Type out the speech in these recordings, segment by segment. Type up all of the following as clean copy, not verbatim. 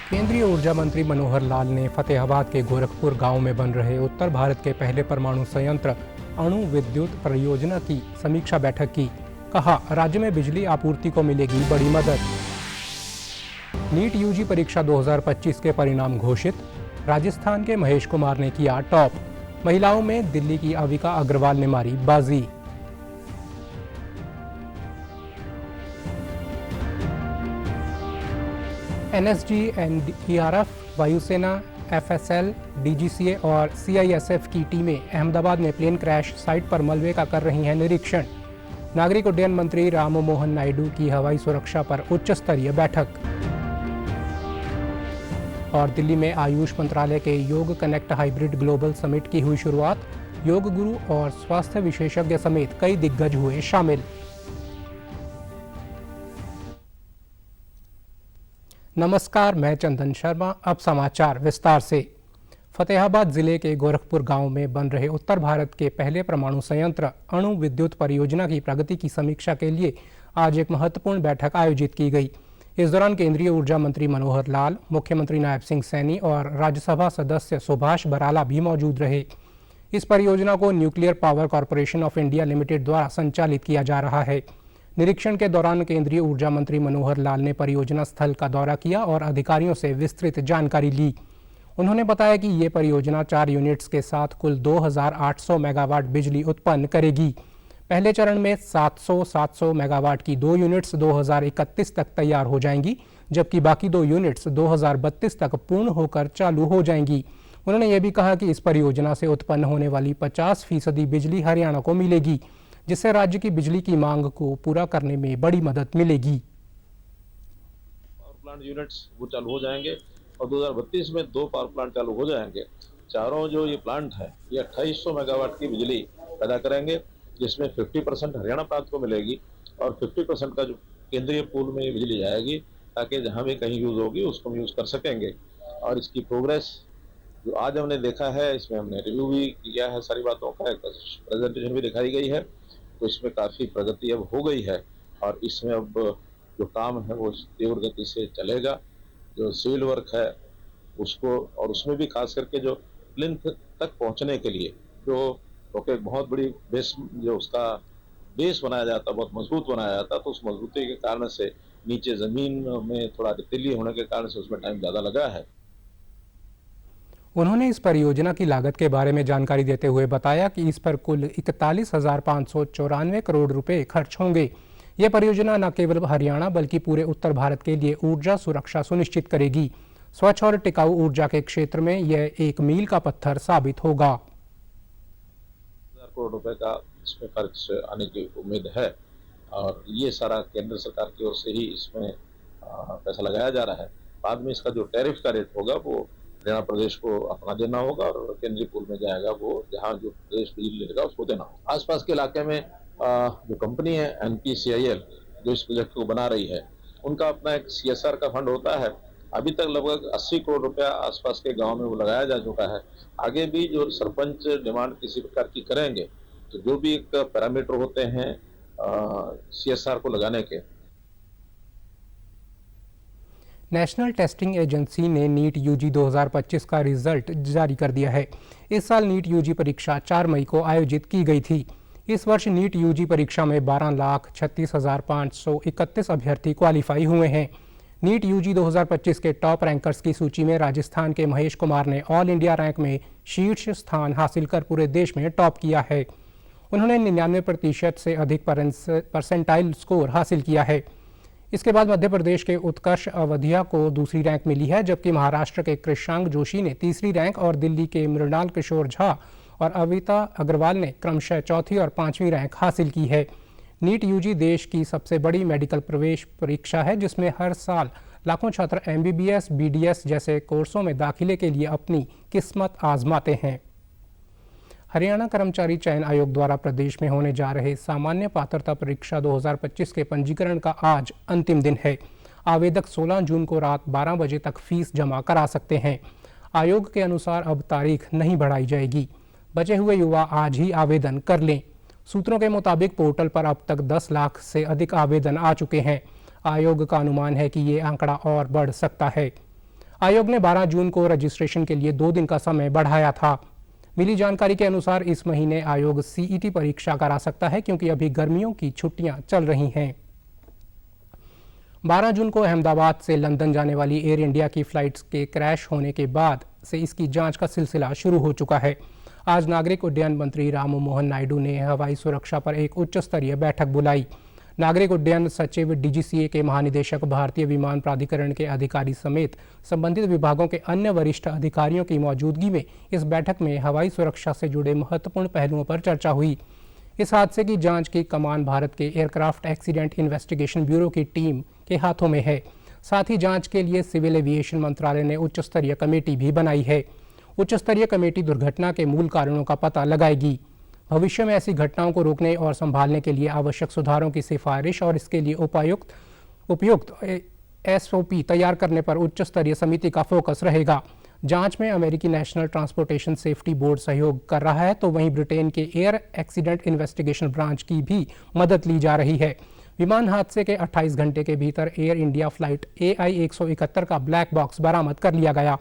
केंद्रीय ऊर्जा मंत्री मनोहर लाल ने फतेहाबाद के गोरखपुर गांव में बन रहे उत्तर भारत के पहले परमाणु संयंत्र अणु विद्युत परियोजना की समीक्षा बैठक की। कहा, राज्य में बिजली आपूर्ति को मिलेगी बड़ी मदद। नीट यूजी परीक्षा 2025 के परिणाम घोषित। राजस्थान के महेश कुमार ने किया टॉप। महिलाओं में दिल्ली की अविका अग्रवाल ने मारी बाजी। एनएसजी, एनडीआरएफ, वायुसेना, एफएसएल, डीजीसीए और सीआईएसएफ की टीमें अहमदाबाद में प्लेन क्रैश साइट पर मलबे का कर रही हैं निरीक्षण। नागरिक उड्डयन मंत्री राम मोहन नायडू की हवाई सुरक्षा पर उच्च स्तरीय बैठक। और दिल्ली में आयुष मंत्रालय के योग कनेक्ट हाइब्रिड ग्लोबल समिट की हुई शुरुआत। योग गुरु और स्वास्थ्य विशेषज्ञ समेत कई दिग्गज हुए शामिल। नमस्कार, मैं चंदन शर्मा। अब समाचार विस्तार से। फतेहाबाद जिले के गोरखपुर गांव में बन रहे उत्तर भारत के पहले परमाणु संयंत्र अणु विद्युत परियोजना की प्रगति की समीक्षा के लिए आज एक महत्वपूर्ण बैठक आयोजित की गई। इस दौरान केंद्रीय ऊर्जा मंत्री मनोहर लाल, मुख्यमंत्री नायब सिंह सैनी और राज्यसभा सदस्य सुभाष बराला भी मौजूद रहे। इस परियोजना को nuclear power corporation of India limited द्वारा संचालित किया जा रहा है। निरीक्षण के दौरान केंद्रीय ऊर्जा मंत्री मनोहर लाल ने परियोजना स्थल का दौरा किया और अधिकारियों से विस्तृत जानकारी ली। उन्होंने बताया कि ये परियोजना 4 यूनिट्स के साथ कुल 2800 मेगावाट बिजली उत्पन्न करेगी। पहले चरण में 700 मेगावाट की 2 यूनिट्स 2031 तक तैयार हो जाएंगी, जबकि बाकी 2 यूनिट्स 2032 तक पूर्ण होकर चालू हो जाएंगी। उन्होंने ये भी कहा कि इस परियोजना से उत्पन्न होने वाली 50% बिजली हरियाणा को मिलेगी, जिससे राज्य की बिजली की मांग को पूरा करने में बड़ी मदद मिलेगी। पावर प्लांट यूनिट्स वो चालू हो जाएंगे और 2032 में 2 पावर प्लांट चालू हो जाएंगे। चारों जो ये प्लांट है ये 2800 मेगावाट की बिजली पैदा करेंगे, जिसमें 50% हरियाणा प्रांत को मिलेगी और 50% का जो केंद्रीय पूल में बिजली जाएगी, ताकि जहाँ भी कहीं यूज होगी उसको हम यूज कर सकेंगे। और इसकी प्रोग्रेस जो आज हमने देखा है, इसमें हमने रिव्यू भी किया है, सारी बातों का एक प्रेजेंटेशन भी दिखाई गई है। तो इसमें काफ़ी प्रगति अब हो गई है और इसमें अब जो काम है वो तीव्र गति से चलेगा। जो सिविल वर्क है उसको, और उसमें भी खास करके जो प्लिंथ तक पहुंचने के लिए जो एक बहुत बड़ी बेस, जो उसका बेस बनाया जाता, बहुत मजबूत बनाया जाता, तो उस मजबूती के कारण से नीचे ज़मीन में थोड़ा रेतीली होने के कारण से उसमें टाइम ज़्यादा लगा है। उन्होंने इस परियोजना की लागत के बारे में जानकारी देते हुए बताया कि इस पर कुल 41,594 करोड़ रुपए खर्च होंगे। यह परियोजना न केवल हरियाणा बल्कि पूरे उत्तर भारत के लिए ऊर्जा सुरक्षा सुनिश्चित करेगी। स्वच्छ और टिकाऊ ऊर्जा के क्षेत्र में यह एक मील का पत्थर साबित होगा। 1000 करोड़ रुपए का इसमें खर्च आने की उम्मीद है और ये सारा केंद्र सरकार की ओर से ही इसमें पैसा लगाया जा रहा है। बाद में इसका जो टैरिफ का रेट होगा वो हरियाणा प्रदेश को अपना देना होगा और केंद्रीय पूल में जाएगा वो जहाँ जो प्रदेश बिजली लेगा उसको देना होगा। आसपास के इलाके में जो कंपनी है NPCIL जो इस प्रोजेक्ट को बना रही है, उनका अपना एक CSR का फंड होता है। अभी तक लगभग 80 करोड़ रुपया आसपास के गांव में वो लगाया जा चुका है। आगे भी जो सरपंच डिमांड किसी प्रकार की करेंगे तो जो भी एक पैरामीटर होते हैं CSR को लगाने के। नेशनल टेस्टिंग एजेंसी ने नीट यूजी 2025 का रिजल्ट जारी कर दिया है। इस साल नीट यूजी परीक्षा 4 मई को आयोजित की गई थी। इस वर्ष नीट यूजी परीक्षा में 12,36,531 अभ्यर्थी क्वालिफाई हुए हैं। नीट यूजी 2025 के टॉप रैंकर्स की सूची में राजस्थान के महेश कुमार ने ऑल इंडिया रैंक में शीर्ष स्थान हासिल कर पूरे देश में टॉप किया है। उन्होंने 99% से अधिक परसेंटाइल स्कोर हासिल किया है। इसके बाद मध्य प्रदेश के उत्कर्ष अवधिया को दूसरी रैंक मिली है, जबकि महाराष्ट्र के कृषांक जोशी ने तीसरी रैंक और दिल्ली के मृणाल किशोर झा और अविता अग्रवाल ने क्रमशः चौथी और 5वीं रैंक हासिल की है। नीट यूजी देश की सबसे बड़ी मेडिकल प्रवेश परीक्षा है, जिसमें हर साल लाखों छात्र MBBS, BDS जैसे कोर्सों में दाखिले के लिए अपनी किस्मत आजमाते हैं। हरियाणा कर्मचारी चयन आयोग द्वारा प्रदेश में होने जा रहे सामान्य पात्रता परीक्षा 2025 के पंजीकरण का आज अंतिम दिन है। आवेदक 16 जून को रात 12 बजे तक फीस जमा करा सकते हैं। आयोग के अनुसार अब तारीख नहीं बढ़ाई जाएगी। बचे हुए युवा आज ही आवेदन कर लें। सूत्रों के मुताबिक पोर्टल पर अब तक 10 लाख से अधिक आवेदन आ चुके हैं। आयोग का अनुमान है कि ये आंकड़ा और बढ़ सकता है। आयोग ने 12 जून को रजिस्ट्रेशन के लिए 2 दिन का समय बढ़ाया था। मिली जानकारी के अनुसार इस महीने आयोग सीईटी परीक्षा करा सकता है क्योंकि अभी गर्मियों की छुट्टियां चल रही हैं। 12 जून को अहमदाबाद से लंदन जाने वाली एयर इंडिया की फ्लाइट्स के क्रैश होने के बाद से इसकी जांच का सिलसिला शुरू हो चुका है। आज नागरिक उड्डयन मंत्री राम मोहन नायडू ने हवाई सुरक्षा पर एक उच्च स्तरीय बैठक बुलाई। नागरिक उड्डयन सचिव, डीजीसीए के महानिदेशक, भारतीय विमान प्राधिकरण के अधिकारी समेत संबंधित विभागों के अन्य वरिष्ठ अधिकारियों की मौजूदगी में इस बैठक में हवाई सुरक्षा से जुड़े महत्वपूर्ण पहलुओं पर चर्चा हुई। इस हादसे की जांच की कमान भारत के एयरक्राफ्ट एक्सीडेंट इन्वेस्टिगेशन ब्यूरो की टीम के हाथों में है। साथ ही जांच के लिए सिविल एविएशन मंत्रालय ने उच्च स्तरीय कमेटी भी बनाई है। उच्च स्तरीय कमेटी दुर्घटना के मूल कारणों का पता लगाएगी। भविष्य में ऐसी घटनाओं को रोकने और संभालने के लिए आवश्यक सुधारों की सिफारिश और इसके लिए उपयुक्त एसओपी तैयार करने पर उच्च स्तरीय समिति का फोकस रहेगा। जांच में अमेरिकी नेशनल ट्रांसपोर्टेशन सेफ्टी बोर्ड सहयोग कर रहा है, तो वहीं ब्रिटेन के एयर एक्सीडेंट इन्वेस्टिगेशन ब्रांच की भी मदद ली जा रही है। विमान हादसे के 28 घंटे के भीतर एयर इंडिया फ्लाइट AI 171 का ब्लैक बॉक्स बरामद कर लिया गया।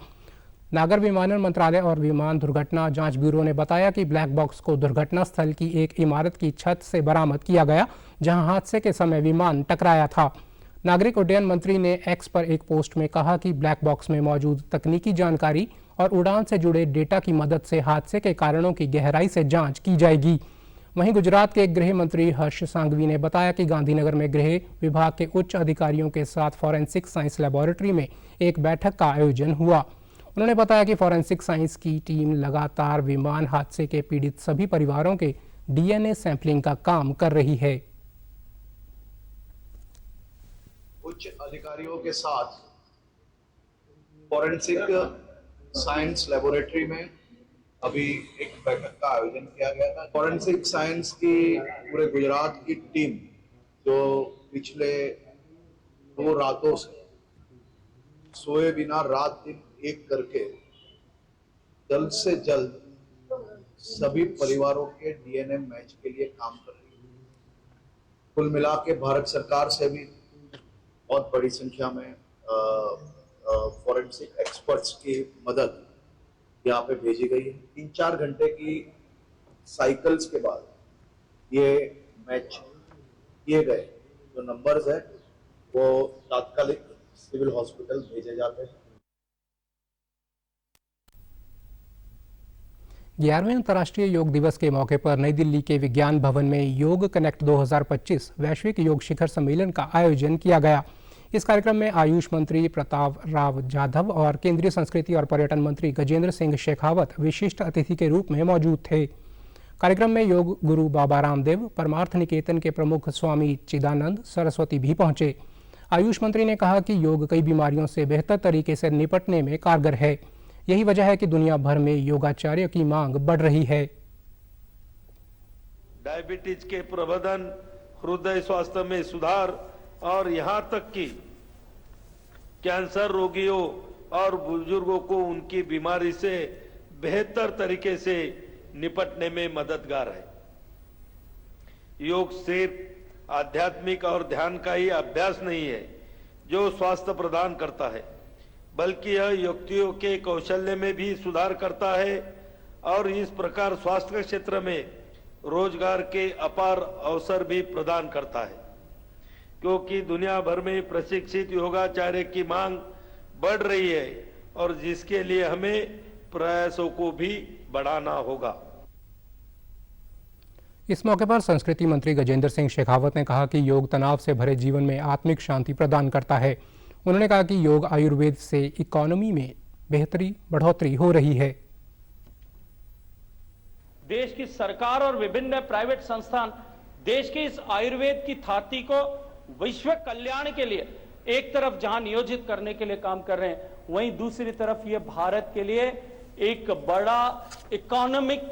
नागर विमानन मंत्रालय और विमान दुर्घटना जांच ब्यूरो ने बताया कि ब्लैक बॉक्स को दुर्घटना स्थल की एक इमारत की छत से बरामद किया गया, जहां हादसे के समय विमान टकराया था। नागरिक उड्डयन मंत्री ने एक्स पर एक पोस्ट में कहा कि ब्लैक बॉक्स में मौजूद तकनीकी जानकारी और उड़ान से जुड़े डेटा की मदद से हादसे के कारणों की गहराई से जांच की जाएगी। वहीं गुजरात के गृह मंत्री हर्ष सांघवी ने बताया कि गांधीनगर में गृह विभाग के उच्च अधिकारियों के साथ फॉरेंसिक साइंस लैबोरेटरी में एक बैठक का आयोजन हुआ। उन्होंने बताया कि फॉरेंसिक साइंस की टीम लगातार विमान हादसे के पीड़ित सभी परिवारों के DNA सैंपलिंग का काम कर रही है। उच्च अधिकारियों के साथ फॉरेंसिक साइंस लेबोरेटरी में अभी एक बैठक का आयोजन किया गया था। फॉरेंसिक साइंस की पूरे गुजरात की टीम जो पिछले 2 रातों से सोए बिना रात दिन एक करके जल्द से जल्द सभी परिवारों के DNA मैच के लिए काम कर रही है। कुल मिला के भारत सरकार से भी बहुत बड़ी संख्या में फॉरेंसिक एक्सपर्ट्स की मदद यहाँ पे भेजी गई है। 3-4 घंटे की साइकिल्स के बाद ये मैच किए गए जो नंबर्स है वो तात्कालिक सिविल हॉस्पिटल भेजे जाते हैं। 11वें अंतर्राष्ट्रीय योग दिवस के मौके पर नई दिल्ली के विज्ञान भवन में योग कनेक्ट 2025 वैश्विक योग शिखर सम्मेलन का आयोजन किया गया। इस कार्यक्रम में आयुष मंत्री प्रताप राव जाधव और केंद्रीय संस्कृति और पर्यटन मंत्री गजेंद्र सिंह शेखावत विशिष्ट अतिथि के रूप में मौजूद थे। कार्यक्रम में योग गुरु बाबा रामदेव, परमार्थ निकेतन के प्रमुख स्वामी चिदानंद सरस्वती भी पहुंचे। आयुष मंत्री ने कहा कि योग कई बीमारियों से बेहतर तरीके से निपटने में कारगर है। यही वजह है कि दुनिया भर में योगाचार्य की मांग बढ़ रही है। डायबिटीज के प्रबंधन, हृदय स्वास्थ्य में सुधार और यहां तक कि कैंसर रोगियों और बुजुर्गों को उनकी बीमारी से बेहतर तरीके से निपटने में मददगार है। योग सिर्फ आध्यात्मिक और ध्यान का ही अभ्यास नहीं है जो स्वास्थ्य प्रदान करता है, बल्कि यह व्यक्तियों के कौशल्य में भी सुधार करता है और इस प्रकार स्वास्थ्य के क्षेत्र में रोजगार के अपार अवसर भी प्रदान करता है, क्योंकि दुनिया भर में प्रशिक्षित योगाचार्य की मांग बढ़ रही है और जिसके लिए हमें प्रयासों को भी बढ़ाना होगा। इस मौके पर संस्कृति मंत्री गजेंद्र सिंह शेखावत ने कहा कि योग तनाव से भरे जीवन में आत्मिक शांति प्रदान करता है। उन्होंने कहा कि योग आयुर्वेद से इकोनॉमी में बढ़ोतरी हो रही है। देश की सरकार और विभिन्न प्राइवेट संस्थान देश के इस आयुर्वेद की थाती को वैश्विक कल्याण के लिए एक तरफ जहां नियोजित करने के लिए काम कर रहे हैं, वहीं दूसरी तरफ ये भारत के लिए एक बड़ा इकोनॉमिक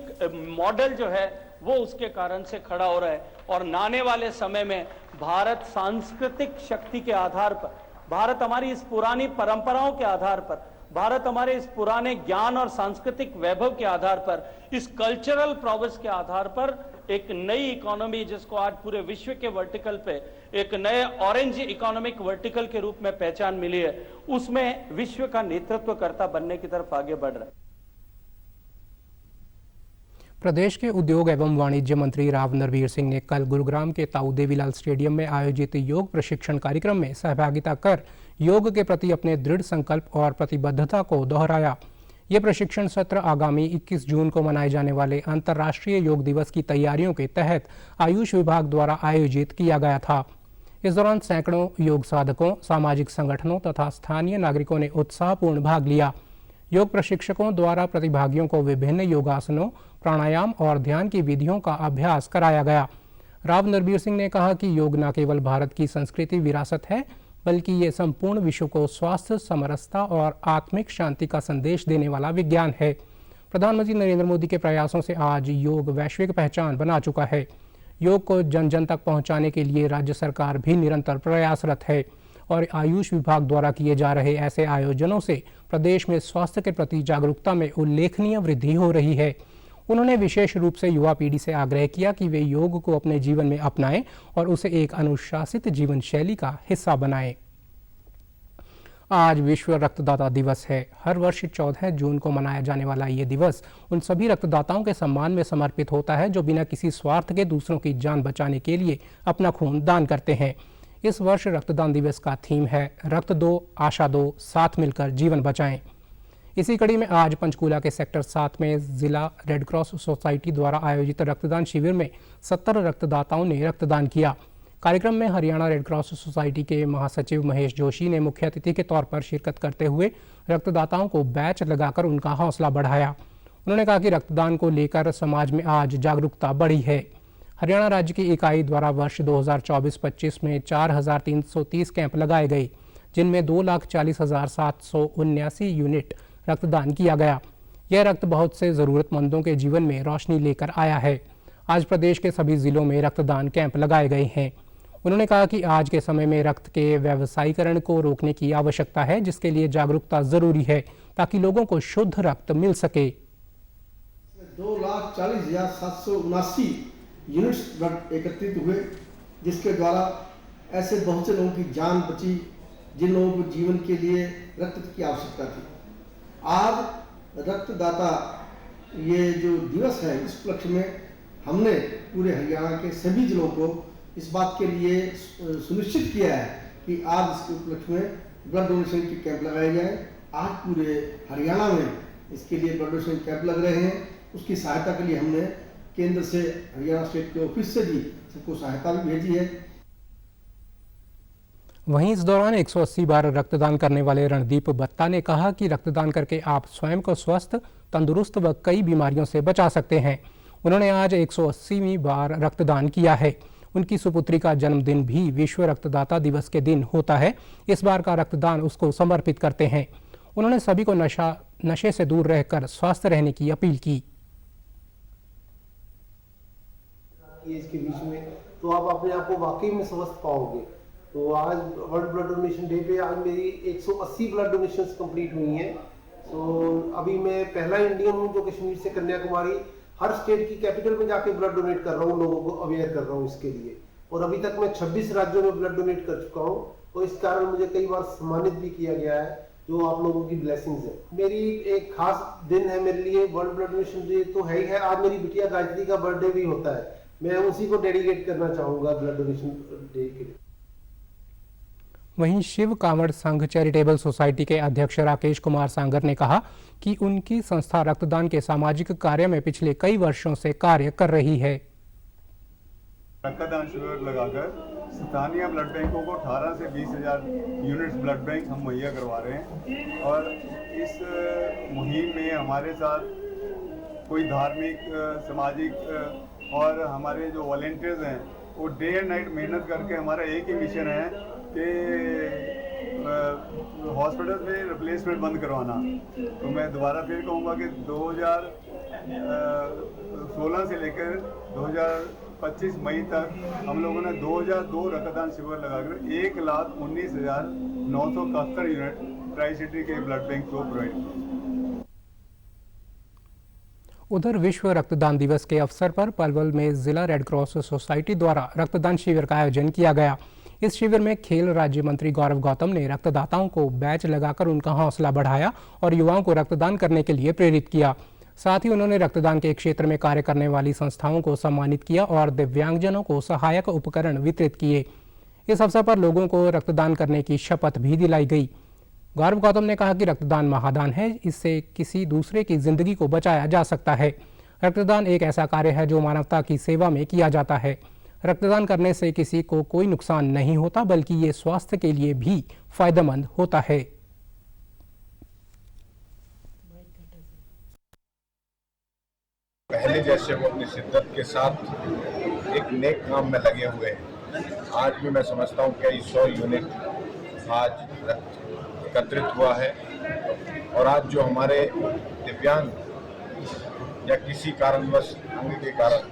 मॉडल जो है वो उसके कारण से खड़ा हो रहा है। और आने वाले समय में भारत सांस्कृतिक शक्ति के आधार पर, भारत हमारी इस पुरानी परंपराओं के आधार पर भारत हमारे इस पुराने ज्ञान और सांस्कृतिक वैभव के आधार पर, इस कल्चरल प्रोग्रेस के आधार पर एक नई इकोनॉमी, जिसको आज पूरे विश्व के वर्टिकल पे एक नए ऑरेंज इकोनॉमिक वर्टिकल के रूप में पहचान मिली है, उसमें विश्व का नेतृत्वकर्ता बनने की तरफ आगे बढ़ रहा है। प्रदेश के उद्योग एवं वाणिज्य मंत्री राव नरवीर सिंह ने कल गुरुग्राम के ताऊ देवीलाल स्टेडियम में आयोजित योग प्रशिक्षण कार्यक्रम में सहभागिता कर योग के प्रति अपने दृढ़ संकल्प और प्रतिबद्धता को दोहराया। ये प्रशिक्षण सत्र आगामी 21 जून को मनाए जाने वाले अंतर्राष्ट्रीय योग दिवस की तैयारियों के तहत आयुष विभाग द्वारा आयोजित किया गया था। इस दौरान सैकड़ों योग साधकों, सामाजिक संगठनों तथा स्थानीय नागरिकों ने उत्साहपूर्ण भाग लिया। योग प्रशिक्षकों द्वारा प्रतिभागियों को विभिन्न योगासनों, प्राणायाम और ध्यान की विधियों का अभ्यास कराया गया। राव नरवीर सिंह ने कहा कि योग न केवल भारत की संस्कृति विरासत है, बल्कि ये संपूर्ण विश्व को स्वास्थ्य, समरसता और आत्मिक शांति का संदेश देने वाला विज्ञान है। प्रधानमंत्री नरेंद्र मोदी के प्रयासों से आज योग वैश्विक पहचान बना चुका है। योग को जन जन तक पहुंचाने के लिए राज्य सरकार भी निरंतर प्रयासरत है और आयुष विभाग द्वारा किए जा रहे ऐसे आयोजनों से प्रदेश में स्वास्थ्य के प्रति जागरूकता में उल्लेखनीय वृद्धि हो रही है। उन्होंने विशेष रूप से युवा पीढ़ी से आग्रह किया कि वे योग को अपने जीवन में अपनाएं और उसे एक अनुशासित जीवन शैली का हिस्सा बनाएं। आज विश्व रक्तदाता दिवस है। हर वर्ष 14 जून को मनाया जाने वाला ये दिवस उन सभी रक्तदाताओं के सम्मान में समर्पित होता है जो बिना किसी स्वार्थ के दूसरों की जान बचाने के लिए अपना खून दान करते हैं। इस वर्ष रक्तदान दिवस का थीम है रक्त दो, आशा दो, साथ मिलकर जीवन बचाएं। इसी कड़ी में आज पंचकूला के सेक्टर 7 में जिला रेड क्रॉस सोसाइटी द्वारा आयोजित रक्तदान शिविर में 70 रक्तदाताओं ने रक्तदान किया। कार्यक्रम में हरियाणा रेड क्रॉस सोसाइटी के महासचिव महेश जोशी ने मुख्य अतिथि के तौर पर शिरकत करते हुए रक्तदाताओं को बैच लगाकर उनका हौसला बढ़ाया। उन्होंने कहा कि रक्तदान को लेकर समाज में आज जागरूकता बढ़ी है। हरियाणा राज्य की इकाई द्वारा वर्ष 2024-25 में 4,330 कैंप लगाए गए, जिनमें 2,40,779 यूनिट रक्तदान किया गया। यह रक्त बहुत से ज़रूरतमंदों के जीवन में रोशनी लेकर आया है। आज प्रदेश के सभी जिलों में रक्तदान कैंप लगाए गए हैं। उन्होंने कहा कि आज के समय में रक्त के व्यवसायीकरण को रोकने की आवश्यकता है, जिसके लिए जागरूकता जरूरी है ताकि लोगों को शुद्ध रक्त मिल सके। 2,40,779 यूनिट्स ब्लड एकत्रित हुए, जिसके द्वारा ऐसे बहुत से लोगों की जान बची जिन लोगों को जीवन के लिए रक्त की आवश्यकता थी। आज रक्तदाता ये जो दिवस है, इस उपलक्ष्य में हमने पूरे हरियाणा के सभी जिलों को इस बात के लिए सुनिश्चित किया है कि आज इसके उपलक्ष्य में ब्लड डोनेशन के कैंप लगाए जाए। आज पूरे हरियाणा में इसके लिए ब्लड डोनेशन कैंप लग रहे हैं। उसकी सहायता के लिए हमने केंद्र से, हरियाणा स्टेट के ऑफिस से भी सबको सहायता भी भेजी है। वहीं इस दौरान 180 बार रक्तदान करने वाले रणदीप बत्ता ने कहा कि रक्तदान करके आप स्वयं को स्वस्थ, तंदुरुस्त व कई बीमारियों से बचा सकते हैं। उन्होंने आज 180वीं बार रक्तदान किया है। उनकी सुपुत्री का जन्मदिन भी विश्व रक्तदाता दिवस के दिन होता है। इस बार का रक्तदान उसको समर्पित करते हैं। उन्होंने सभी को नशे से दूर रहकर स्वस्थ रहने की अपील की। इसके बीच में तो आप अपने आप को वाकई में स्वस्थ पाओगे। तो आज वर्ल्ड ब्लड डोनेशन डे पे आज मेरी 180 ब्लड डोनेशंस कंप्लीट हुई हैं। तो अभी मैं पहला इंडियन हूँ जो कश्मीर से कन्याकुमारी हर स्टेट की कैपिटल में जाके ब्लड डोनेट कर रहा हूँ, लोगों को अवेयर कर रहा हूँ इसके लिए। और अभी तक मैं 26 राज्यों में ब्लड डोनेट कर चुका हूँ। तो इस कारण मुझे कई बार सम्मानित भी किया गया है, जो आप लोगों की ब्लेसिंग्स है। मेरी एक खास दिन है मेरे लिए, वर्ल्ड ब्लड डोनेशन डे तो है ही है। आज मेरी बिटिया गायत्री का बर्थडे भी होता है, मैं उसी को डेडिकेट करना चाहूँगा ब्लड डोनेशन डे के लिए। वहीं शिव कांवड़ संघ चैरिटेबल सोसाइटी के अध्यक्ष राकेश कुमार सांगर ने कहा कि उनकी संस्था रक्तदान के सामाजिक कार्य में पिछले कई वर्षों से कार्य कर रही है। रक्तदान शिविर लगाकर स्थानीय ब्लड बैंकों को 18 से 20,000 यूनिट्स ब्लड बैंक हम मुहैया करवा रहे हैं। और इस मुहिम में हमारे साथ कोई धार्मिक, सामाजिक और हमारे जो वॉलंटियर्स हैं वो डे एंड नाइट मेहनत करके, हमारा एक ही मिशन है कि हॉस्पिटल में रिप्लेसमेंट बंद करवाना। तो मैं दोबारा फिर कहूँगा कि 2016 से लेकर 2025 मई तक हम लोगों ने 2002 रक्तदान शिविर लगाकर 1,19,971 यूनिट ट्राई सिटी के ब्लड बैंक को प्रोवाइड किया। उधर विश्व रक्तदान दिवस के अवसर पर पलवल में जिला रेड क्रॉस सोसाइटी द्वारा रक्तदान शिविर का आयोजन किया गया। इस शिविर में खेल राज्य मंत्री गौरव गौतम ने रक्तदाताओं को बैच लगाकर उनका हौसला बढ़ाया और युवाओं को रक्तदान करने के लिए प्रेरित किया। साथ ही उन्होंने रक्तदान के क्षेत्र में कार्य करने वाली संस्थाओं को सम्मानित किया और दिव्यांगजनों को सहायक उपकरण वितरित किए। इस अवसर पर लोगों को रक्तदान करने की शपथ भी दिलाई गई। गौरव गौतम ने कहा कि रक्तदान महादान है, इससे किसी दूसरे की जिंदगी को बचाया जा सकता है। रक्तदान एक ऐसा कार्य है जो मानवता की सेवा में किया जाता है। रक्तदान करने से किसी को कोई नुकसान नहीं होता, बल्कि ये स्वास्थ्य के लिए भी फायदेमंद होता है। पहले जैसे वो अपनी शिद्दत के साथ एक नेक काम में लगे हुए हैं। आज भी मैं समझता हूँ कई 100 यूनिट आज एकत्रित हुआ है और आज जो हमारे दिव्यांग या किसी कारणवश अंग के कारण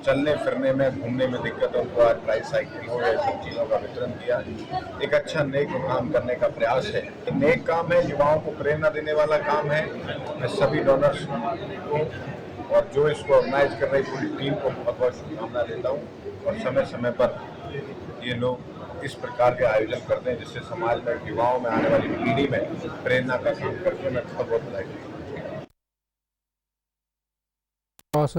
चलने फिरने में घूमने में दिक्कत है, उनको आज ट्राईसाइकिल हो या सब चीज़ों का वितरण किया। एक अच्छा नेक काम करने का प्रयास है। नेक काम है, युवाओं को प्रेरणा देने वाला काम है। मैं सभी डोनर्स को और जो इसको ऑर्गेनाइज कर रही पूरी टीम को बहुत बहुत शुभकामना देता हूँ और समय समय पर ये लोग इस प्रकार के आयोजन करते हैं जिससे समाज में युवाओं में आने वाली पीढ़ी में प्रेरणा का काम करके मैं बहुत बहुत बधाई देता हूँ।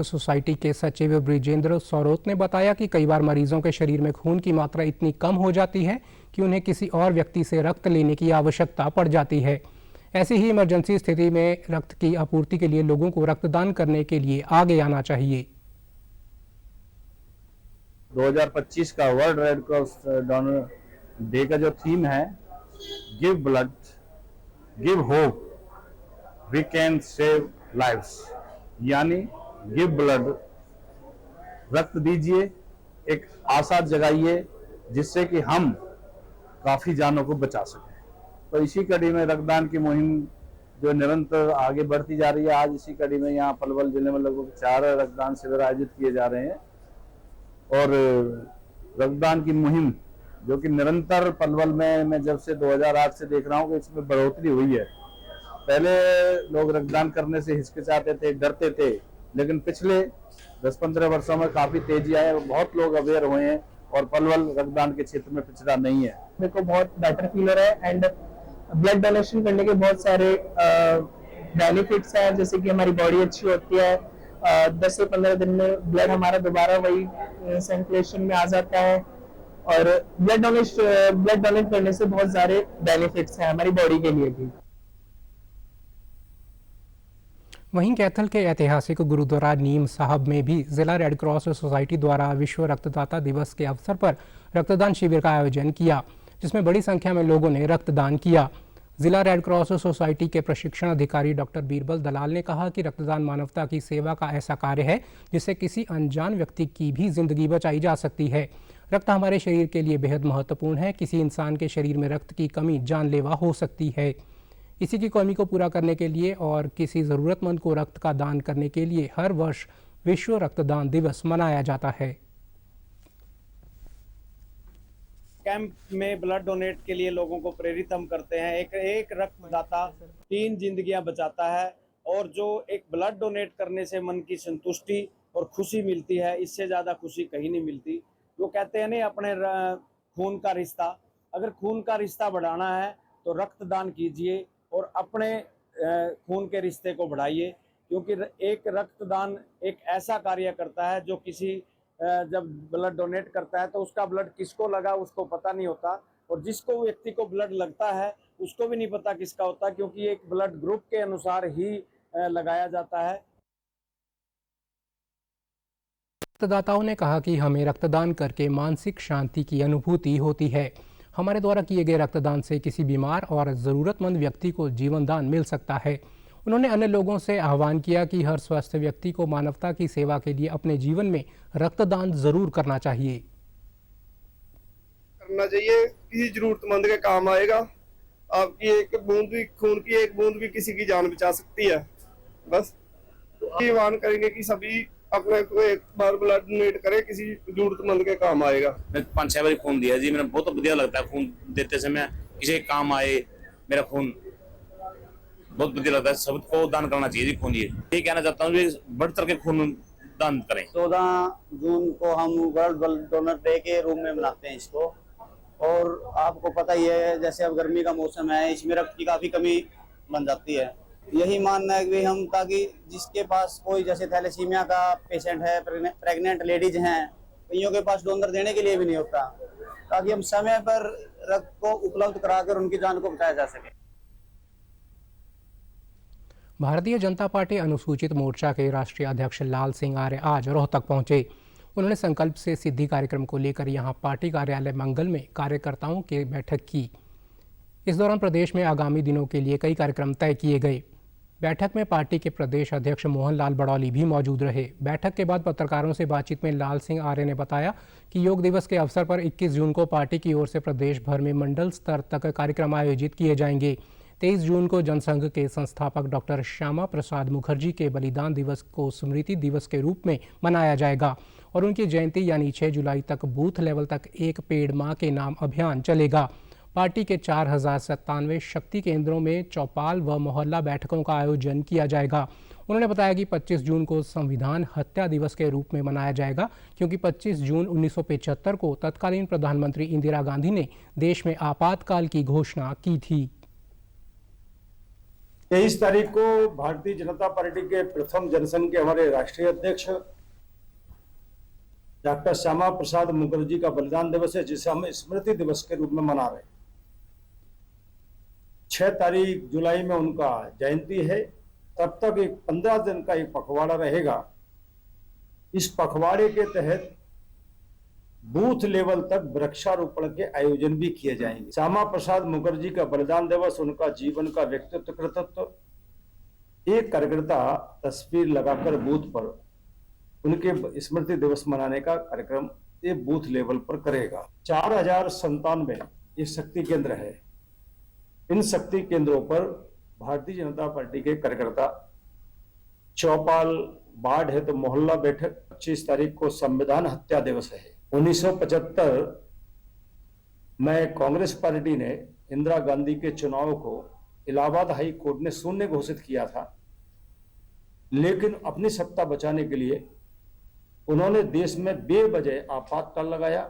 सोसाइटी के सचिव ब्रिजेंद्र सौरोत ने बताया कि कई बार मरीजों के शरीर में खून की मात्रा इतनी कम हो जाती है कि उन्हें किसी और व्यक्ति से रक्त लेने की आवश्यकता पड़ जाती है। ऐसी ही इमरजेंसी स्थिति में रक्त की आपूर्ति के लिए लोगों को रक्तदान करने के लिए आगे आना चाहिए। 2025 का world red cross donor day का जो थीम है give blood give hope we can save lives, यानी गिव ब्लड, रक्त दीजिए, एक आशा जगाइए जिससे कि हम काफी जानों को बचा सकें। तो इसी कड़ी में रक्तदान की मुहिम जो निरंतर आगे बढ़ती जा रही है। आज इसी कड़ी में यहाँ पलवल जिले में लगभग 4 रक्तदान शिविर आयोजित किए जा रहे हैं और रक्तदान की मुहिम जो कि निरंतर पलवल में मैं जब से 2008 से देख रहा हूँ कि इसमें बढ़ोतरी हुई है। पहले लोग रक्तदान करने से हिचकिचाते थे, डरते थे, लेकिन पिछले 10-15 वर्षों में काफी तेजी आई है। बहुत लोग अवेयर हुए हैं और पलवल रक्तदान के क्षेत्र में पिछड़ा नहीं है। मेरे को बहुत बेटर फील हो रहा है एंड ब्लड डोनेशन करने के बहुत सारे बेनिफिट्स हैं, जैसे कि हमारी बॉडी अच्छी होती है। 10 से 15 दिन में ब्लड हमारा दोबारा वही सर्कुलेशन में आ जाता है और ब्लड डोनेट करने से बहुत सारे बेनिफिट्स हैं हमारी बॉडी के लिए भी। वहीं कैथल के ऐतिहासिक गुरुद्वारा नीम साहब में भी जिला रेड क्रॉस सोसाइटी द्वारा विश्व रक्तदाता दिवस के अवसर पर रक्तदान शिविर का आयोजन किया, जिसमें बड़ी संख्या में लोगों ने रक्तदान किया। जिला रेड क्रॉस सोसाइटी के प्रशिक्षण अधिकारी डॉक्टर बीरबल दलाल ने कहा कि रक्तदान मानवता की सेवा का ऐसा कार्य है जिससे किसी अनजान व्यक्ति की भी जिंदगी बचाई जा सकती है। रक्त हमारे शरीर के लिए बेहद महत्वपूर्ण है। किसी इंसान के शरीर में रक्त की कमी जानलेवा हो सकती है। इसी की कमी को पूरा करने के लिए और किसी ज़रूरतमंद को रक्त का दान करने के लिए हर वर्ष विश्व रक्तदान दिवस मनाया जाता है। कैंप में ब्लड डोनेट के लिए लोगों को प्रेरित हम करते हैं। एक रक्तदाता 3 जिंदगियां बचाता है और जो एक ब्लड डोनेट करने से मन की संतुष्टि और खुशी मिलती है, इससे ज़्यादा खुशी कहीं नहीं मिलती। वो कहते हैं नहीं, अपने खून का रिश्ता, अगर खून का रिश्ता बढ़ाना है तो रक्तदान कीजिए और अपने खून के रिश्ते को बढ़ाइए, क्योंकि एक रक्तदान एक ऐसा कार्य करता है जो किसी जब ब्लड डोनेट करता है तो उसका ब्लड किसको लगा उसको पता नहीं होता, और जिसको व्यक्ति को ब्लड लगता है उसको भी नहीं पता किसका होता, क्योंकि एक ब्लड ग्रुप के अनुसार ही लगाया जाता है। रक्तदाताओं ने कहा कि हमें रक्तदान करके मानसिक शांति की अनुभूति होती है। हमारे द्वारा किए गए रक्तदान से किसी बीमार और ज़रूरतमंद व्यक्ति को जीवन दान मिल सकता है। उन्होंने अन्य लोगों से आह्वान किया कि हर स्वस्थ व्यक्ति को मानवता की सेवा के लिए अपने जीवन में रक्तदान जरूर करना चाहिए। किसी जरूरतमंद के काम आएगा। आपकी एक बूंद भी खून की एक बूंद भी किसी की जान बचा सकती है। बस तो आह्वान करेंगे कि सभी अपने को एक बार ब्लड डोनेट करे, किसी जरूरतमंद के काम आएगा। मैं 5-6 बार खून दिया जी, मैंने बहुत बढ़िया लगता है खून देते समय, किसी काम आए मेरा खून बहुत बढ़िया लगता है। सबको दान करना चाहिए खून। ये कहना चाहता हूँ बढ़ चढ़ के खून दान करें। 14 जून को हम वर्ल्ड ब्लड डोनर डे के रूप में मनाते हैं इसको। और आपको पता ही है जैसे अब गर्मी का मौसम है, इसमें रक्त की काफी कमी बन जाती है। यही मानना है कि हम ताकि जिसके पास कोई जैसे थैलेसीमिया का पेशेंट है, प्रेग्नेंट लेडीज हैं, कईयों के पास डोनर देने के लिए भी नहीं होता, ताकि हम समय पर रक्त को उपलब्ध कराकर उनकी जान को बचाया जा सके। भारतीय जनता पार्टी अनुसूचित मोर्चा के राष्ट्रीय अध्यक्ष लाल सिंह आर्य आज रोहतक पहुंचे। उन्होंने संकल्प से सिद्धि कार्यक्रम को लेकर यहां पार्टी कार्यालय मंगल में कार्यकर्ताओं की बैठक की। इस दौरान प्रदेश में आगामी दिनों के लिए कई कार्यक्रम तय किए गए। बैठक में पार्टी के प्रदेश अध्यक्ष मोहन लाल बड़ौली भी मौजूद रहे। बैठक के बाद पत्रकारों से बातचीत में लाल सिंह आर्य ने बताया कि योग दिवस के अवसर पर 21 जून को पार्टी की ओर से प्रदेश भर में मंडल स्तर तक कार्यक्रम आयोजित किए जाएंगे। 23 जून को जनसंघ के संस्थापक डॉक्टर श्यामा प्रसाद मुखर्जी के बलिदान दिवस को स्मृति दिवस के रूप में मनाया जाएगा और उनकी जयंती यानी 6 जुलाई तक बूथ लेवल तक एक पेड़ मां के नाम अभियान चलेगा। पार्टी के 4097 शक्ति केंद्रों में चौपाल व मोहल्ला बैठकों का आयोजन किया जाएगा। उन्होंने बताया कि 25 जून को संविधान हत्या दिवस के रूप में मनाया जाएगा, क्योंकि 25 जून 1975 को तत्कालीन प्रधानमंत्री इंदिरा गांधी ने देश में आपातकाल की घोषणा की थी। 23 तारीख को भारतीय जनता पार्टी के प्रथम जनसंघ के हमारे राष्ट्रीय अध्यक्ष डॉक्टर श्यामा प्रसाद मुखर्जी का बलिदान दिवस है, जिसे हम स्मृति दिवस के रूप में मना रहे हैं। 6 तारीख जुलाई में उनका जयंती है। तब तक एक 15 दिन का एक पखवाड़ा रहेगा। इस पखवाड़े के तहत बूथ लेवल तक वृक्षारोपण के आयोजन भी किए जाएंगे। श्यामा प्रसाद मुखर्जी का बलिदान दिवस, उनका जीवन का व्यक्तित्व कृतित्व एक कार्यकर्ता तस्वीर लगाकर बूथ पर उनके स्मृति दिवस मनाने का कार्यक्रम ये बूथ लेवल पर करेगा। 4097 ये शक्ति केंद्र है। इन शक्ति केंद्रों पर भारतीय जनता पार्टी के कार्यकर्ता चौपाल, बाढ़ है तो मोहल्ला बैठक। 25 तारीख को संविधान हत्या दिवस है। 1975 में कांग्रेस पार्टी ने इंदिरा गांधी के चुनाव को इलाहाबाद हाई कोर्ट ने शून्य घोषित किया था, लेकिन अपनी सत्ता बचाने के लिए उन्होंने देश में बेवजह आपातकाल लगाया।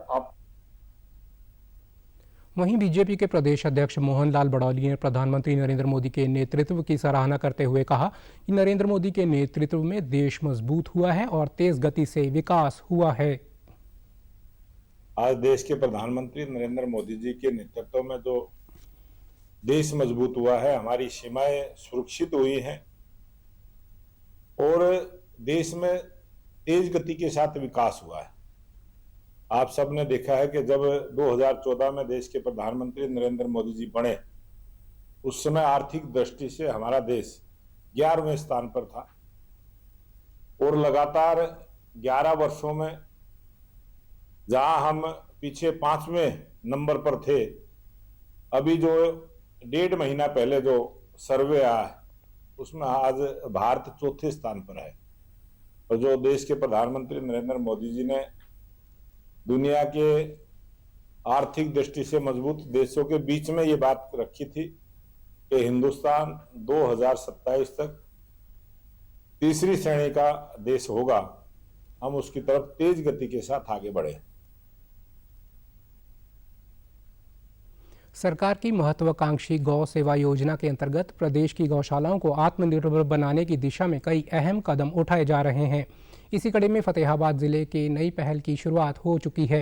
वहीं बीजेपी के प्रदेश अध्यक्ष मोहन लाल बड़ौली ने प्रधानमंत्री नरेंद्र मोदी के नेतृत्व की सराहना करते हुए कहा कि नरेंद्र मोदी के नेतृत्व में देश मजबूत हुआ है और तेज गति से विकास हुआ है। आज देश के प्रधानमंत्री नरेंद्र मोदी जी के नेतृत्व में जो देश मजबूत हुआ है, हमारी सीमाएं सुरक्षित हुई हैं और देश में तेज गति के साथ विकास हुआ है। आप सब ने देखा है कि जब 2014 में देश के प्रधानमंत्री नरेंद्र मोदी जी बने, उस समय आर्थिक दृष्टि से हमारा देश 11वें स्थान पर था और लगातार 11 वर्षों में जहां हम पीछे 5वें नंबर पर थे, अभी जो 1.5 महीना पहले जो सर्वे आया है उसमें आज भारत 4थे स्थान पर है। और जो देश के प्रधानमंत्री नरेंद्र मोदी जी ने दुनिया के आर्थिक दृष्टि से मजबूत देशों के बीच में ये बात रखी थी कि हिंदुस्तान 2027 तक तीसरी श्रेणी का देश होगा, हम उसकी तरफ तेज गति के साथ आगे बढ़े। सरकार की महत्वाकांक्षी गौ सेवा योजना के अंतर्गत प्रदेश की गौशालाओं को आत्मनिर्भर बनाने की दिशा में कई अहम कदम उठाए जा रहे हैं। इसी कड़ी में फतेहाबाद जिले के नई पहल की शुरुआत हो चुकी है।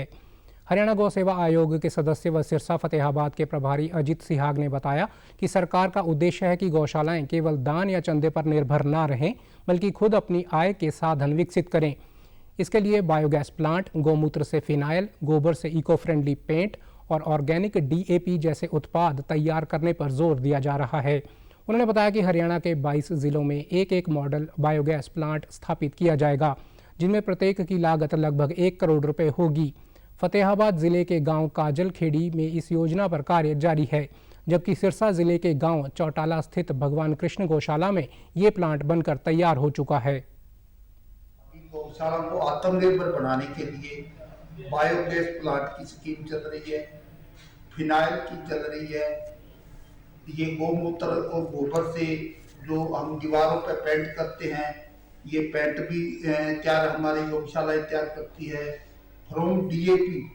हरियाणा गौ सेवा आयोग के सदस्य व सिरसा फतेहाबाद के प्रभारी अजित सिहाग ने बताया कि सरकार का उद्देश्य है कि गौशालाएं केवल दान या चंदे पर निर्भर ना रहें, बल्कि खुद अपनी आय के साधन विकसित करें। इसके लिए बायोगैस प्लांट, गौमूत्र से फिनाइल, गोबर से इको फ्रेंडली पेंट और ऑर्गेनिक DAP जैसे उत्पाद तैयार करने पर जोर दिया जा रहा है। उन्होंने बताया कि हरियाणा के 22 जिलों में एक मॉडल बायोगैस प्लांट स्थापित किया जाएगा, जिनमें प्रत्येक की लागत लगभग 1 करोड़ रुपए होगी। फतेहाबाद जिले के गांव काजल खेड़ी में इस योजना पर कार्य जारी है, जबकि सिरसा जिले के गांव चौटाला स्थित भगवान कृष्ण गौशाला में ये प्लांट बनकर तैयार हो चुका है। गौशाला को आत्मनिर्भर बनाने के लिए बायोगैस प्लांट की स्कीम चल रही है, फिनाइल की चल रही है, ये गौमूत्र और गोबर से जो हम दीवारों पर पेंट करते हैं, ये पेंट भी तैयार हमारी गौशालाएं तैयार करती है। फ्रॉम डीएपी,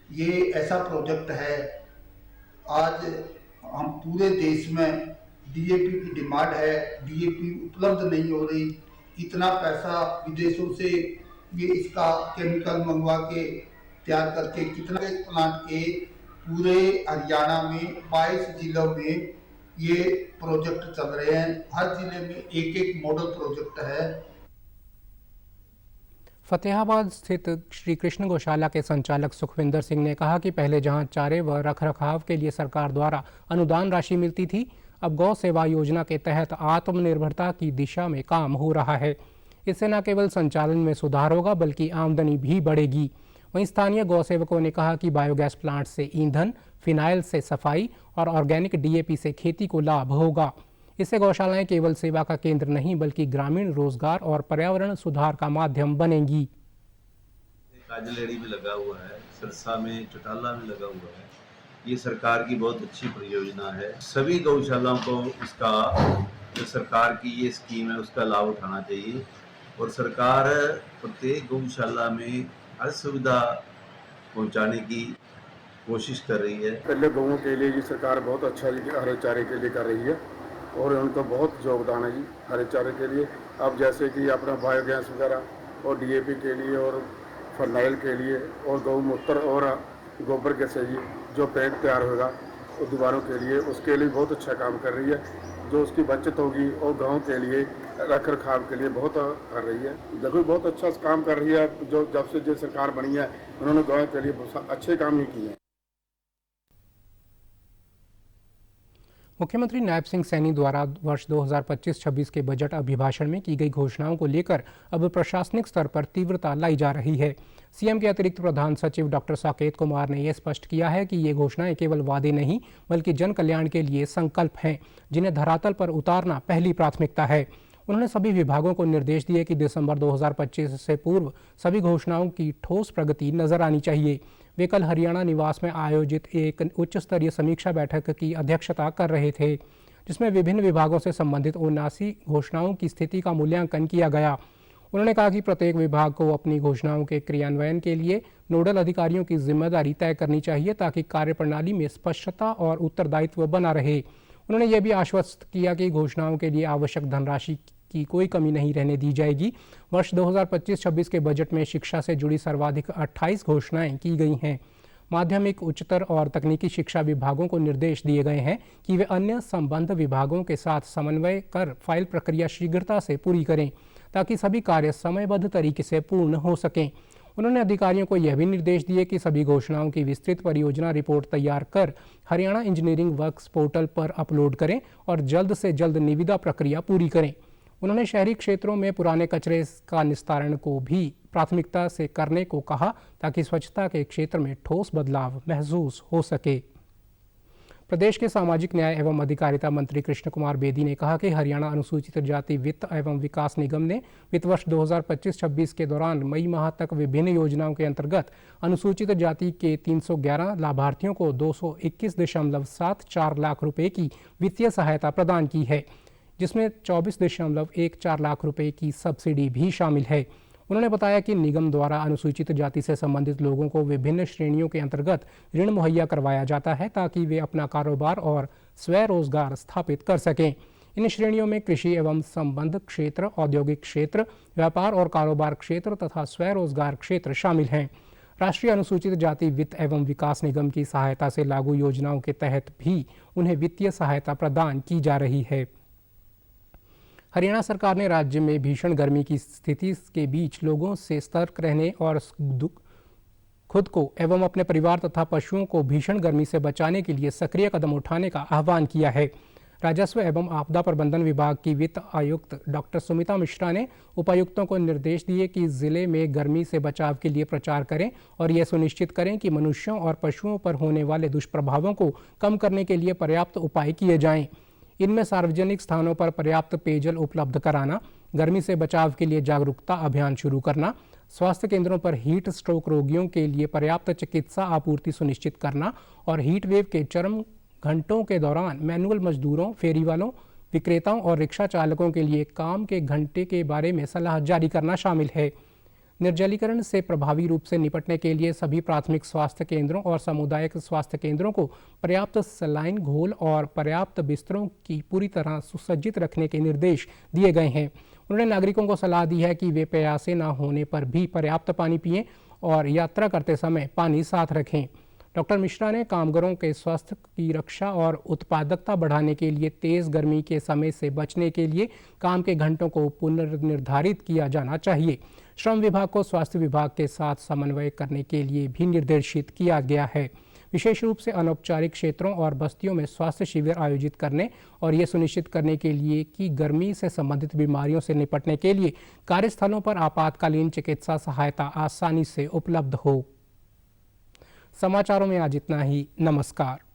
ये ऐसा प्रोजेक्ट है, आज हम पूरे देश में डीएपी की डिमांड है, डीएपी उपलब्ध नहीं हो रही, इतना पैसा विदेशों से ये इसका केमिकल मंगवा के तैयार करके कितना प्लांट के पूरे हरियाणा में 22 जिलों में ये प्रोजेक्ट चल रहे हैं। हर जिले में एक एक मॉडल प्रोजेक्ट है। फतेहाबाद स्थित श्री कृष्ण गौशाला के संचालक सुखविंदर सिंह ने कहा कि पहले जहां चारे व रखरखाव के लिए सरकार द्वारा अनुदान राशि मिलती थी, अब गौ सेवा योजना के तहत आत्मनिर्भरता की दिशा में काम हो रहा है। इससे न केवल संचालन में सुधार होगा बल्कि आमदनी भी बढ़ेगी। वहीं स्थानीय गौ सेवकों ने कहा कि बायोगैस प्लांट से ईंधन, फिनाइल से सफाई और ऑर्गेनिक डीएपी से खेती को लाभ होगा। इससे गौशालाएं केवल सेवा का केंद्र नहीं बल्कि ग्रामीण रोजगार और पर्यावरण सुधार का माध्यम बनेंगी। काजलेड़ी में लगा हुआ है, सिरसा में, चौटाला में लगा हुआ है। ये सरकार की बहुत अच्छी परियोजना है। सभी गौशालाओं को इसका, जो सरकार की ये स्कीम है, उसका लाभ उठाना चाहिए और सरकार प्रत्येक गौशाला में हर सुविधा पहुंचाने की कोशिश कर रही है। पहले गौओं के लिए ये सरकार बहुत अच्छा हरे चारे के लिए कर रही है और उनका बहुत योगदान है जी हरे चारे के लिए। अब जैसे कि अपना बायोगैस वगैरह और डीएपी के लिए और फर्नाइल के लिए और गौमूत्र और गोबर के से जो पेंट तैयार होगा और दीवारों के लिए, उसके लिए बहुत अच्छा काम कर रही है। जो उसकी बचत होगी और गांव के लिए रख रखाव के लिए बहुत कर रही है। देखो बहुत अच्छा काम कर रही है। जो जब से जो सरकार बनी है उन्होंने गांव के लिए अच्छे काम ही किए हैं। मुख्यमंत्री नायब सिंह सैनी द्वारा वर्ष 2025-26 के बजट अभिभाषण में की गई घोषणाओं को लेकर अब प्रशासनिक स्तर पर तीव्रता लाई जा रही है। सीएम के अतिरिक्त प्रधान सचिव डॉक्टर साकेत कुमार ने यह स्पष्ट किया है कि ये घोषणाएं केवल वादे नहीं बल्कि जन कल्याण के लिए संकल्प हैं, जिन्हें धरातल पर उतारना पहली प्राथमिकता है। उन्होंने सभी विभागों को निर्देश दिए कि दिसंबर 2025 से पूर्व सभी घोषणाओं की ठोस प्रगति नजर आनी चाहिए। वे कल हरियाणा निवास में आयोजित एक उच्च स्तरीय समीक्षा बैठक की अध्यक्षता कर रहे थे, जिसमें विभिन्न विभागों से संबंधित 79 घोषणाओं की स्थिति का मूल्यांकन किया गया। उन्होंने कहा कि प्रत्येक विभाग को अपनी घोषणाओं के क्रियान्वयन के लिए नोडल अधिकारियों की जिम्मेदारी तय करनी चाहिए ताकि कार्यप्रणाली में स्पष्टता और उत्तरदायित्व बना रहे। उन्होंने यह भी आश्वस्त किया कि घोषणाओं के लिए आवश्यक धनराशि की कोई कमी नहीं रहने दी जाएगी। वर्ष 2025-26 के बजट में शिक्षा से जुड़ी सर्वाधिक 28 घोषणाएं की गई हैं। माध्यमिक, उच्चतर और तकनीकी शिक्षा विभागों को निर्देश दिए गए हैं कि वे अन्य संबद्ध विभागों के साथ समन्वय कर फाइल प्रक्रिया शीघ्रता से पूरी करें ताकि सभी कार्य समयबद्ध तरीके से पूर्ण हो सकें। उन्होंने अधिकारियों को यह भी निर्देश दिए कि सभी घोषणाओं की विस्तृत परियोजना रिपोर्ट तैयार कर हरियाणा इंजीनियरिंग वर्क्स पोर्टल पर अपलोड करें और जल्द से जल्द निविदा प्रक्रिया पूरी करें। उन्होंने शहरी क्षेत्रों में पुराने कचरे का निस्तारण को भी प्राथमिकता से करने को कहा ताकि स्वच्छता के क्षेत्र में ठोस बदलाव महसूस हो सके। प्रदेश के सामाजिक न्याय एवं अधिकारिता मंत्री कृष्ण कुमार बेदी ने कहा कि हरियाणा अनुसूचित जाति वित्त एवं विकास निगम ने वित्त वर्ष 2025-26 के दौरान मई माह तक विभिन्न योजनाओं के अंतर्गत अनुसूचित जाति के 311 लाभार्थियों को 221.74 लाख रुपए की वित्तीय सहायता प्रदान की है, जिसमें 24.14 लाख रुपए की सब्सिडी भी शामिल है। उन्होंने बताया कि निगम द्वारा अनुसूचित जाति से संबंधित लोगों को विभिन्न श्रेणियों के अंतर्गत ऋण मुहैया करवाया जाता है ताकि वे अपना कारोबार और स्वयं रोजगार स्थापित कर सकें। इन श्रेणियों में कृषि एवं संबद्ध क्षेत्र, औद्योगिक क्षेत्र, व्यापार और कारोबार क्षेत्र तथा स्वयं रोजगार क्षेत्र शामिल हैं। राष्ट्रीय अनुसूचित जाति वित्त एवं विकास निगम की सहायता से लागू योजनाओं के तहत भी उन्हें वित्तीय सहायता प्रदान की जा रही है। हरियाणा सरकार ने राज्य में भीषण गर्मी की स्थिति के बीच लोगों से सतर्क रहने और खुद को एवं अपने परिवार तथा पशुओं को भीषण गर्मी से बचाने के लिए सक्रिय कदम उठाने का आह्वान किया है। राजस्व एवं आपदा प्रबंधन विभाग की वित्त आयुक्त डॉक्टर सुमिता मिश्रा ने उपायुक्तों को निर्देश दिए कि जिले में गर्मी से बचाव के लिए प्रचार करें और यह सुनिश्चित करें कि मनुष्यों और पशुओं पर होने वाले दुष्प्रभावों को कम करने के लिए पर्याप्त उपाय किए जाएं। इनमें सार्वजनिक स्थानों पर पर्याप्त पेयजल उपलब्ध कराना, गर्मी से बचाव के लिए जागरूकता अभियान शुरू करना, स्वास्थ्य केंद्रों पर हीट स्ट्रोक रोगियों के लिए पर्याप्त चिकित्सा आपूर्ति सुनिश्चित करना और हीट वेव के चरम घंटों के दौरान मैनुअल मजदूरों, फेरी वालों, विक्रेताओं और रिक्शा चालकों के लिए काम के घंटे के बारे में सलाह जारी करना शामिल है। निर्जलीकरण से प्रभावी रूप से निपटने के लिए सभी प्राथमिक स्वास्थ्य केंद्रों और सामुदायिक स्वास्थ्य केंद्रों को पर्याप्त सलाइन घोल और पर्याप्त बिस्तरों की पूरी तरह सुसज्जित रखने के निर्देश दिए गए हैं। उन्होंने नागरिकों को सलाह दी है कि वे प्यासे न होने पर भी पर्याप्त पानी पिएं और यात्रा करते समय पानी साथ रखें। डॉक्टर मिश्रा ने कामगारों के स्वास्थ्य की रक्षा और उत्पादकता बढ़ाने के लिए तेज़ गर्मी के समय से बचने के लिए काम के घंटों को पुनर्निर्धारित किया जाना चाहिए। श्रम विभाग को स्वास्थ्य विभाग के साथ समन्वय करने के लिए भी निर्देशित किया गया है। विशेष रूप से अनौपचारिक क्षेत्रों और बस्तियों में स्वास्थ्य शिविर आयोजित करने और ये सुनिश्चित करने के लिए कि गर्मी से संबंधित बीमारियों से निपटने के लिए कार्यस्थलों पर आपातकालीन चिकित्सा सहायता आसानी से उपलब्ध हो। समाचारों में आज इतना ही। नमस्कार।